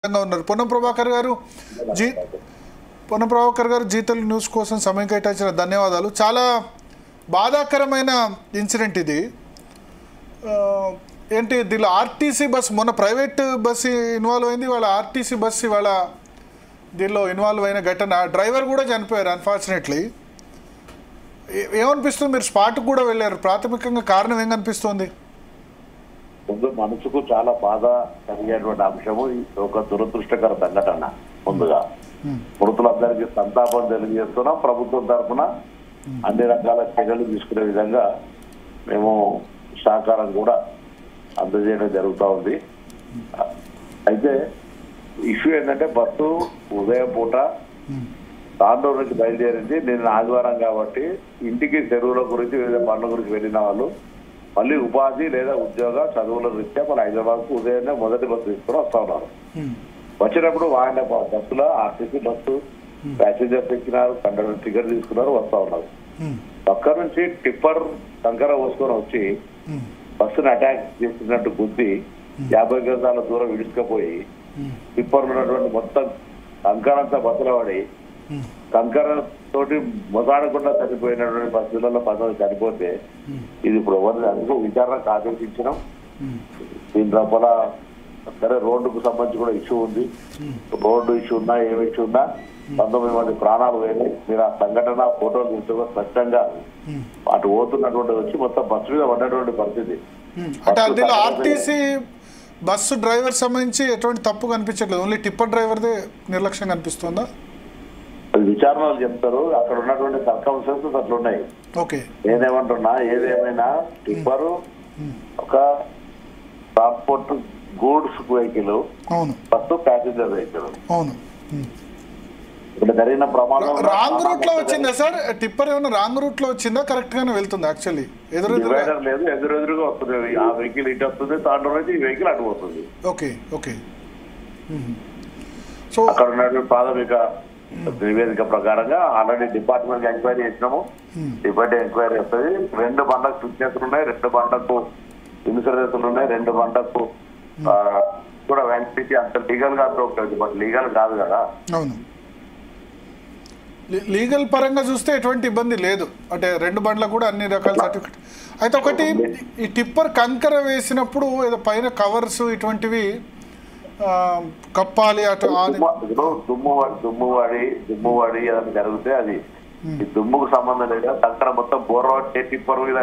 ఉన్నారు పొన్నం ప్రభాకర్ గారు G Telugu news కోసం సమయం కేటాయించిన ధన్యవాదాలు. చాలా బాధాకరమైన ఇన్సిడెంట్ ఇది. ఏంటి దీనిలో ఆర్టీసీ బస్ మొన్న ప్రైవేట్ బస్సు ఇన్వాల్వ్ అయింది, వాళ్ళ ఆర్టీసీ బస్సు ఇవాళ దీనిలో ఇన్వాల్వ్ అయిన ఘటన. డ్రైవర్ కూడా చనిపోయారు అన్ఫార్చునేట్లీ. ఏమనిపిస్తుంది? మీరు స్పాట్కి కూడా వెళ్ళారు, ప్రాథమికంగా కారణం ఏం కనిపిస్తుంది? ముందు మనసుకు చాలా బాధ కలిగేటువంటి అంశము ఒక దురదృష్టకర సంఘటన. ముందుగా మృతులందరికీ సంతాపం తెలియజేస్తున్నాం. ప్రభుత్వం తరఫున అన్ని రకాల చర్యలు తీసుకునే విధంగా మేము సహకారం కూడా అందజేయడం జరుగుతూ ఉంది. అయితే ఇష్యూ ఏంటంటే బస్సు ఉదయం పూట తాండూరు నుంచి బయలుదేరింది. నిన్న ఆదివారం కాబట్టి ఇంటికి చెరువుల గురించి వివిధ పనుల గురించి వెళ్ళిన వాళ్ళు మళ్ళీ ఉపాధి లేదా ఉద్యోగ చదువుల రీత్యా మన హైదరాబాద్కు ఉదయాన్నే మొదటి బస్సు తీసుకుని వస్తా ఉన్నారు. వచ్చినప్పుడు వాడిన బస్సులో ఆర్టీసీ బస్సు ప్యాసింజర్స్ ఎక్కినారు, కండక్టర్ టికెట్ తీసుకున్నారు, వస్తా ఉన్నారు. పక్క నుంచి టిప్పర్ కంకర పోసుకొని వచ్చి బస్సును అటాక్ చేస్తున్నట్టు గుద్ది 50 గజాల దూరం విడుచుకపోయి టిప్పర్ ఉన్నటువంటి మొత్తం కంకరంతా బస్సులో పడి కంకర తోటి మొదలకుండా చనిపోయినటువంటి బస్సులలో 10 చనిపోతే ఇది ఇప్పుడు ఎవరిని విచారణకు ఆదేశించడం. దీని లోపల సరే రోడ్డుకు సంబంధించి కూడా ఇష్యూ ఉంది. రోడ్డు ఇష్యూ ఉన్నా ఏమి ఇష్యూ ఉన్నా 19 మంది ప్రాణాలు పోయినాయి. మీరు ఆ సంఘటన ఫోటోలు చూస్తే స్పష్టంగా అటు పోతున్నటువంటి వచ్చి మొత్తం బస్సు మీద పడ్డటువంటి పరిస్థితి. అంటే అందులో ఆర్టీసీ బస్సు డ్రైవర్ సంబంధించి ఎటువంటి తప్పు కనిపించట్లేదు, ఓన్లీ టిప్పర్ డ్రైవర్దే నిర్లక్ష్యం కనిపిస్తుందా? అది విచారణలు చెప్తారు. అక్కడ ఉన్నటువంటి సర్కమ్స్టెన్సెస్ అట్లున్నాయి. నేనేమంటున్నా, ఏదేమైనా టిప్పరు ఒక transport goods vehicle, bus passenger vehicle. ఇక్కడ జరిగిన ప్రమాదం రాంగ్ రూట్ లో వచ్చిందా సార్? టిప్పర్ ఏమైనా రాంగ్ రూట్ లో వచ్చిందా, కరెక్ట్ గానే వెళ్తుంది? యాక్చువల్లీ డివైడర్ లేదు, ఎదురెదురుగా వస్తుంది. ఆ వెహికల్ ఇటు వస్తుంది, తాండూరు నుంచి ఈ వెహికల్ అటు పోతుంది. సో అక్కడ ఉన్నటువంటి ప్రాథమిక నివేదిక ప్రకారంగా ఆల్రెడీ డిపార్ట్మెంట్ ఎంక్వైరీ చేసినాము. డిపార్ట్మెంట్ ఎంక్వైరీ వస్తుంది. 2 బండ్లకు ఫిట్నెస్లు ఉన్నాయి, 2 బండ్లకు ఇన్సూరెన్స్లు ఉన్నాయి, 2 బండ్లకు కూడా వ్యాలిడిటీ అంత లీగల్ గా ఉంటుంది. బట్ లీగల్ కాదు కదా. అవును, లీగల్ పరంగా చూస్తే ఎటువంటి ఇబ్బంది లేదు. అంటే 2 బండ్లకు కూడా అన్ని రకాల సర్టిఫికెట్. అయితే ఒకటి, ఈ టిప్పర్ కంకర వేసినప్పుడు ఏదో పైన కవర్స్ ఇటువంటివి కప్పాలి. అటు దుమ్మువాడి ఏదైనా జరిగితే అది ఈ దుమ్ముకు సంబంధం లేదు. కంకర మొత్తం బోర్ర టిప్పర్ మీద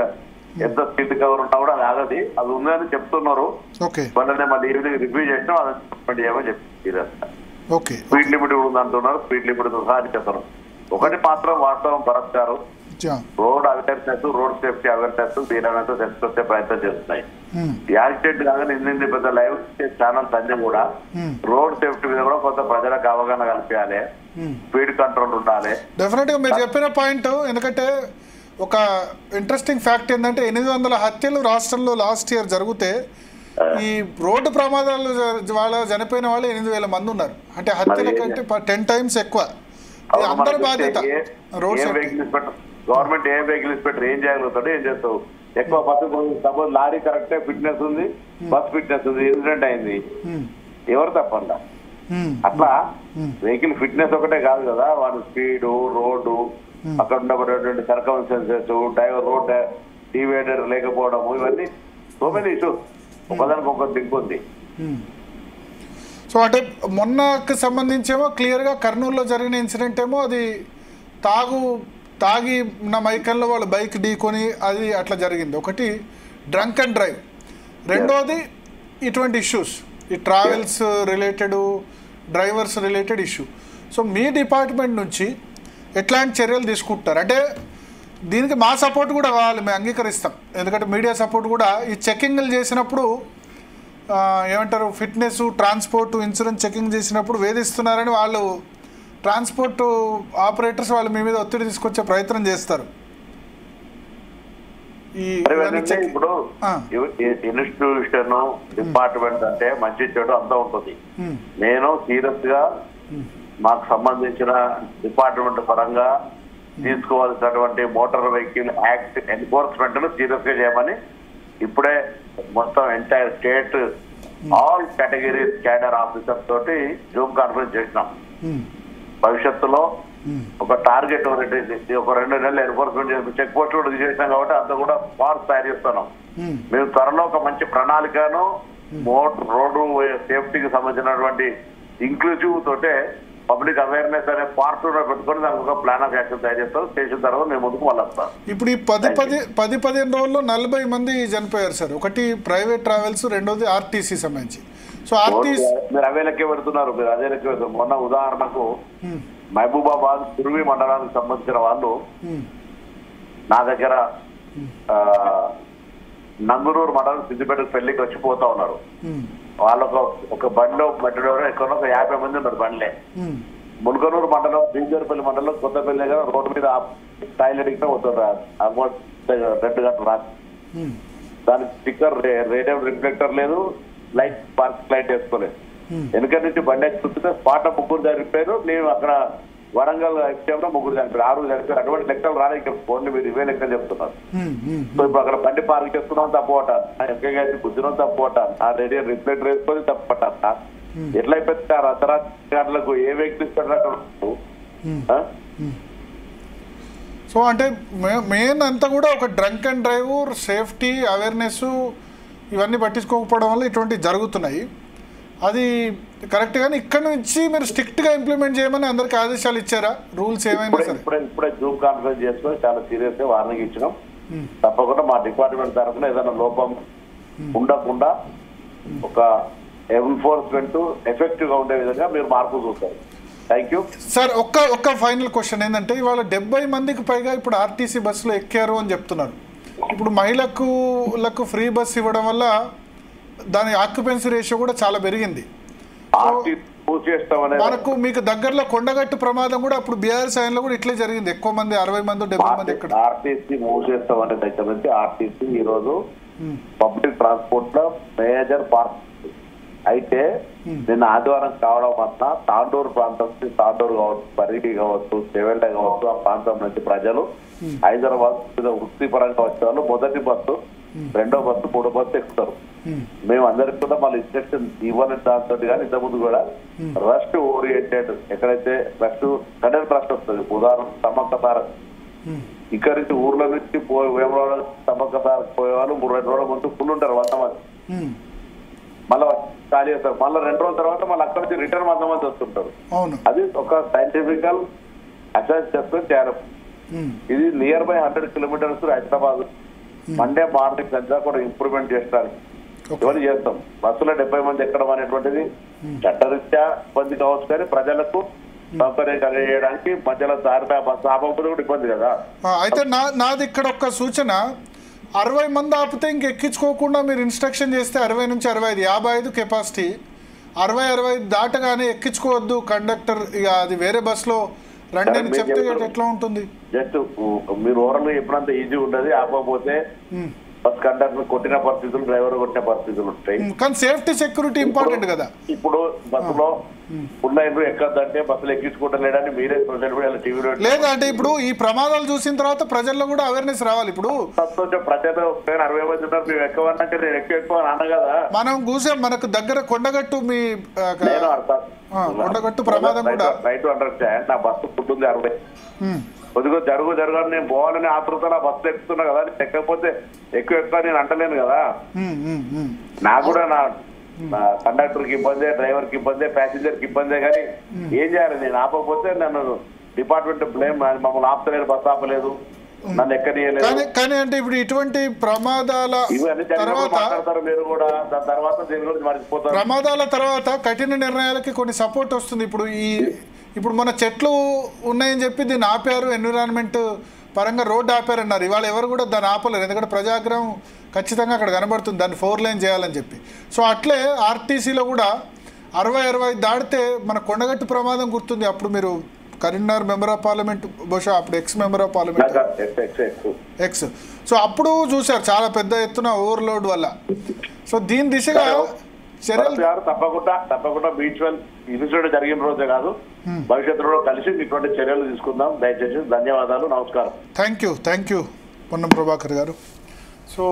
ఎంత స్పీడ్ కవర్ ఉన్నా కూడా అది ఆగది. అది ఉందని చెప్తున్నారు. మళ్ళీ ఈవినింగ్ రివ్యూ చేసినా అది ఏమని చెప్పి స్పీడ్ లిమిట్ ఉంది అంటున్నారు. స్పీడ్ లిమిట్ సహా చెప్తారు. ఒకటి మాత్రం వాస్తవం భరత్ గారు, road awareness, road safety awareness దీనితో తెచ్చుకొచ్చే ప్రయత్నం చేస్తున్నాయి. యాక్సిడెంట్ కాగానే ఇన్ని పెద్ద లైవ్ ఛానల్స్ అన్ని కూడా రోడ్ సేఫ్టీ మీద కూడా కొంత ప్రజలకు అవగాహన కల్పించాలి, స్పీడ్ కంట్రోల్ ఉండాలి. డెఫినెట్ గా మీరు చెప్పిన పాయింట్. ఎందుకంటే ఒక ఇంట్రెస్టింగ్ ఫ్యాక్ట్ ఏంటంటే 800 హత్యలు రాష్ట్రంలో లాస్ట్ ఇయర్ జరిగితే ఈ రోడ్డు ప్రమాదాలు వాళ్ళ చనిపోయిన వాళ్ళు 8,000 మంది ఉన్నారు. అంటే హత్యల కంటే 10 times ఎక్కువ. అందరి బాధ్యత. గవర్నమెంట్ ఏ వెహికల్ ఇన్స్పెక్టర్ ఏం చేయగలుగుతాడు, ఏం చేస్తావు? ఎక్కువ బస్సు సపోజ్ లారీ కరెక్టే ఫిట్నెస్ ఉంది, బస్ ఫిట్నెస్ ఉంది, ఇన్సిడెంట్ అయింది, ఎవరు తప్పండి? అట్లా వెహికల్ ఫిట్నెస్ ఒకటే కాదు కదా, వాడు స్పీడు, రోడ్డు, అక్కడ ఉండబడేటువంటి సర్కమ్స్టెన్సెస్, డ్రైవర్ రోడ్ డివైడర్ లేకపోవడము, ఇవన్నీ సో మెనీ ఇష్యూస్. ఒకదానికి ఒక దిక్కు ఉంది. సో అంటే మొన్నకు సంబంధించేమో క్లియర్గా కర్నూలులో జరిగిన ఇన్సిడెంట్ ఏమో అది తాగి ఉన్న మైకల్లో వాళ్ళు బైక్ ఢీకొని అది అట్లా జరిగింది. ఒకటి డ్రంక్ అండ్ డ్రైవ్, రెండోది ఇటువంటి ఇష్యూస్, ఈ travels related, drivers related issue. So మీ డిపార్ట్మెంట్ నుంచి ఎట్లాంటి చర్యలు తీసుకుంటారు? అంటే దీనికి మా సపోర్ట్ కూడా కావాలి, మేము అంగీకరిస్తాం. ఎందుకంటే మీడియా సపోర్ట్ కూడా ఈ చెకింగ్లు చేసినప్పుడు ఏమంటారు, ఫిట్నెస్, ట్రాన్స్పోర్ట్, ఇన్సూరెన్స్ చెకింగ్ చేసినప్పుడు వేధిస్తున్నారని వాళ్ళు ట్రాన్స్పోర్ట్ ఆపరేటర్స్ వాళ్ళు మీ మీద ఒత్తిడి తీసుకొచ్చే ప్రయత్నం చేస్తారు. ఇప్పుడు ఇన్స్టిట్యూషన్ డిపార్ట్మెంట్ అంటే మంచి చెడు అంతా ఉంటుంది. నేను సీరియస్ గా మాకు సంబంధించిన డిపార్ట్మెంట్ పరంగా తీసుకోవాల్సినటువంటి motor vehicle act enforcement serious గా చేయమని ఇప్పుడే మొత్తం entire state all categories cadre officer తోటి జూమ్ కాన్ఫరెన్స్ చేసినాం. భవిష్యత్తులో ఒక టార్గెట్ ఓరియంటేషన్ ఒక 2 నెలలు ఎన్ఫోర్స్మెంట్ చెక్ పోస్ట్ కూడా చేసినాం కాబట్టి అంత కూడా ఫార్స్ తయారు చేస్తున్నాం. మేము త్వరలో ఒక మంచి ప్రణాళికను రోడ్డు సేఫ్టీకి సంబంధించినటువంటి ఇంక్లూజివ్ తోటే పబ్లిక్ అవేర్నెస్ అనే పార్ట్ పెట్టుకొని దానికి ఒక ప్లాన్ ఆఫ్ యాక్షన్ తయారు చేస్తారు. చేసిన తర్వాత మేము ముందుకు వస్తాం. ఇప్పుడు ఈ 10-15 రోజుల్లో 40 మంది చనిపోయారు సార్. ఒకటి ప్రైవేట్ ట్రావెల్స్, రెండోది ఆర్టీసీ సంబంధించి. సో ఆర్టీసీ మీరు అవే లెక్క పెడుతున్నారు, మీరు అదే లెక్క పెడుతున్నారు. మొన్న ఉదాహరణకు మహబూబాబాద్ కుర్వి మండలానికి సంబంధించిన వాళ్ళు నా దగ్గర నంగునూరు మండలం సిద్దిపేటకు పెళ్లికి వచ్చిపోతా ఉన్నారు. వాళ్ళకు ఒక బండిలో మధ్యలో ఎక్కడ ఒక 50 మంది ఉన్నారు బండ్లే. ముల్కనూరు మండలం బీజేపల్లి మండలం కొత్తపల్లి దగ్గర రోడ్డు మీద టాయిలెట్ పోతున్నారు. 2 గంటలు రాత్రి దానికి స్టిక్కర్ రేడియం రిఫ్లెక్టర్ లేదు, లైట్ పార్క్ లైట్ వేసుకోలేదు. వెనుక నుంచి బండి ఎక్కుతుంటే స్పాట్ 3 చనిపోయారు. నేను అక్కడ వరంగల్ ఎక్స్టేమ్లో 3 చనిపోయారు, 6 చనిపోయారు. అటువంటి లెక్కలు రాలే. ఇక్కడ ఫోన్లు మీరు ఇవే లెక్కలు చెప్తున్నారు. సో ఇప్పుడు అక్కడ బండి పార్క్ చేసుకున్నాం తప్పవటాను, ఎంపీగా బుద్ధిలో తప్పవటాను, ఆ రేడియో రిఫ్లెక్టర్ వేసుకొని తప్పట. ఎట్లా అయిపోతుంది ఆ అర్ధరాత్రి గంటలకు ఏ వ్యక్తి ఇస్తారు? సో అంటే మెయిన్ అంతా కూడా ఒక drunk and drive, safety awareness ఇవన్నీ పట్టించుకోకపోవడం వల్ల ఇటువంటివి జరుగుతున్నాయి. అది కరెక్ట్. కానీ ఇక్కడ నుంచి మీరు స్ట్రిక్ట్గా ఇంప్లిమెంట్ చేయమని అందరికి ఆదేశాలు ఇచ్చారా? రూల్స్ ఏమైనా సరే ఇప్పుడే జూమ్ కాన్ఫరెన్స్ చేసుకొని చాలా సీరియస్ గా వార్నింగ్ ఇచ్చినాం. తప్పకుండా మా డిపార్ట్మెంట్ తరఫున ఏదైనా లోపం ఉండకుండా ఒక ఎన్ఫోర్స్మెంట్ ఎఫెక్టివ్ గా ఉండే విధంగా మీరు మార్పు చూస్తారు. Thank you sir. ఒక్క ఫైనల్ క్వశ్చన్ ఏంటంటే, ఇవాళ 70 మందికి పైగా ఇప్పుడు ఆర్టీసీ బస్సులో ఎక్కారు అని చెప్తున్నారు. ఇప్పుడు మహిళలకు ఫ్రీ బస్ ఇవ్వడం వల్ల దాని ఆక్యుపెన్సీ రేషియో కూడా చాలా పెరిగింది. మనకు మీకు దగ్గరలో కొండగట్టు ప్రమాదం కూడా అప్పుడు బీఆర్ఎస్ ఆయనలో కూడా ఇట్లే జరిగింది. ఎక్కువ మంది 60 మంది 70 మంది ఎక్కడ ఆర్టీసీ మూవ్ చేస్తామనే దగ్గర నుంచి ఆర్టీసీ ఈ రోజు పబ్లిక్ ట్రాన్స్పోర్ట్ లో మేజర్ పార్ట్ అయితే నిన్న ఆదివారం కావడం వల్ల తాండూరు ప్రాంతం నుంచి తాండూరు కావచ్చు, పరిగి కావచ్చు, చెవెళ్ళ కావచ్చు, ఆ ప్రాంతం నుంచి ప్రజలు హైదరాబాద్ వృత్తిపరంగా వచ్చేవాళ్ళు మొదటి బస్సు, 2వ బస్సు, 3వ బస్సు ఎక్కుతారు. మేము అందరికి కూడా మళ్ళీ ఇన్స్ట్రక్షన్ ఇవ్వాలని దాంతో కానీ ఇంతకుముందు కూడా రష్ ఓరియంటెడ్ ఎక్కడైతే రష్ సడన్ రష్ వస్తుంది. ఉదాహరణ సమ్మక్క సారక్ ఇక్కడ నుంచి ఊర్ల నుంచి వేమరాడ సమ్మక్క సారక్ పోయేవాళ్ళు 3-2 రోజుల ముందు ఫుల్ ఉంటారు 100 మంది. మళ్ళీ ఖాళీ చేస్తారు. మళ్ళీ 2 రోజుల తర్వాత మళ్ళీ అక్కడ నుంచి రిటర్న్ 100 మంది వస్తుంటారు. అది ఒక సైంటిఫికల్ అసెస్ చేసుకొని చేయాలి. ఇది near by 100 kilometres Hyderabad. Monday morning అంతా కూడా ఇంప్రూవ్మెంట్ చేస్తారు. ఇవన్నీ చేస్తాం. బస్సులో 70 మంది ఎక్కడం అనేటువంటిది చట్టరీత్యా ఇబ్బంది కావచ్చు, కానీ ప్రజలకు సౌకర్యం కలిగేయడానికి మధ్యలో దారిపై బస్సు ఆపకపోతే కూడా ఇబ్బంది కదా. అయితే నాది ఇక్కడ ఒక సూచన, 60 మంది ఆపితే ఇంక ఎక్కించుకోకుండా మీరు ఇన్స్ట్రక్షన్ చేస్తే 60 నుంచి 65, 55 కెపాసిటీ, 60-65 దాటగానే ఎక్కించుకోవద్దు కండక్టర్, ఇక అది వేరే బస్సులో రండి అని చెప్తే ఎట్లా ఉంటుంది? జస్ట్ మీరు ఓవరాల్ ఎప్పుడంతా ఈజీ ఉండదు. ఆపకపోతే బస్ కండక్టర్ కొట్టిన పరిస్థితులు, డ్రైవర్ కొట్టిన పరిస్థితులు ఉంటాయి. కానీ సేఫ్టీ సెక్యూరిటీ ఇంపార్టెంట్ కదా. ఇప్పుడు బస్సులో ఫుల్ అయిన ఎక్కద్దంటే బస్సులు ఎక్కించుకుంటలేడని మీరే సోషల్ మీడియాలో టీవీలో లేదా అంటే ఇప్పుడు ఈ ప్రమాదాలు చూసిన తర్వాత ప్రజల్లో కూడా అవేర్నెస్ రావాలి. ఇప్పుడు ప్రజలు 60 మంది ఉన్నారు, మేము ఎక్కువనంటే నేను ఎక్కువ అన్న కదా. మనం కూసాం, మనకు దగ్గర కొండగట్టు మీ కొండగట్టు ప్రమాదం కూడా రైట్ అండర్స్టాండ్. నా బస్సు ఫుడ్ ఉంది 60, కొద్దిగా జరగాలని నేను పోవాలని ఆతృత నా బస్సులు ఎక్కుతున్నా కదా. ఎక్కకపోతే ఎక్కువ నేను అంటలేను కదా. నాకు కూడా నా కండక్టర్ కి ఇబ్బందే, డ్రైవర్ కి ఇబ్బందే, ప్యాసింజర్ కి ఇబ్బందే. కానీ ఏం చేయాలి? నేను ఆపకపోతే నన్ను డిపార్ట్మెంట్ బ్లేమ్, మమ్మల్ని ఆపలేదు, బస్సు ఆపలేదు, నన్ను ఎక్కనియలేదు. కానీ అంటే ఇప్పుడు ఇటువంటి ప్రమాదాల మాట్లాడతారు మీరు కూడా. దాని తర్వాత దీని గురించి మర్చిపోతారు. ప్రమాదాల తర్వాత కఠిన నిర్ణయాలకి కొన్ని సపోర్ట్ వస్తుంది. ఇప్పుడు మన చెట్లు ఉన్నాయని చెప్పి దీన్ని ఆపారు, ఎన్విరాన్మెంట్ పరంగా రోడ్డు ఆపారన్నారు. ఇవాళ ఎవరు కూడా దాన్ని ఆపలేరు, ఎందుకంటే ప్రజాగ్రహం ఖచ్చితంగా అక్కడ కనబడుతుంది, దాన్ని 4 లైన్ చేయాలని చెప్పి. సో అట్లే ఆర్టీసీలో కూడా 60-65 దాటితే మన కొండగట్టు ప్రమాదం గుర్తుంది. అప్పుడు మీరు కరీంనగర్ మెంబర్ ఆఫ్ పార్లమెంట్, బహుశా అప్పుడు X member of parliament X. So అప్పుడు చూశారు చాలా పెద్ద ఎత్తున ఓవర్లోడ్ వల్ల. సో దీని దిశగా చర్యలు తప్పకుండా మ్యూచువల్ ఇన్సిడెంట్ జరిగిన రోజే కాదు, భవిష్యత్తులో కలిసి ఇటువంటి చర్యలు తీసుకుందాం. దయచేసి ధన్యవాదాలు, నమస్కారం. థ్యాంక్ యూ పొన్నం ప్రభాకర్ గారు. సో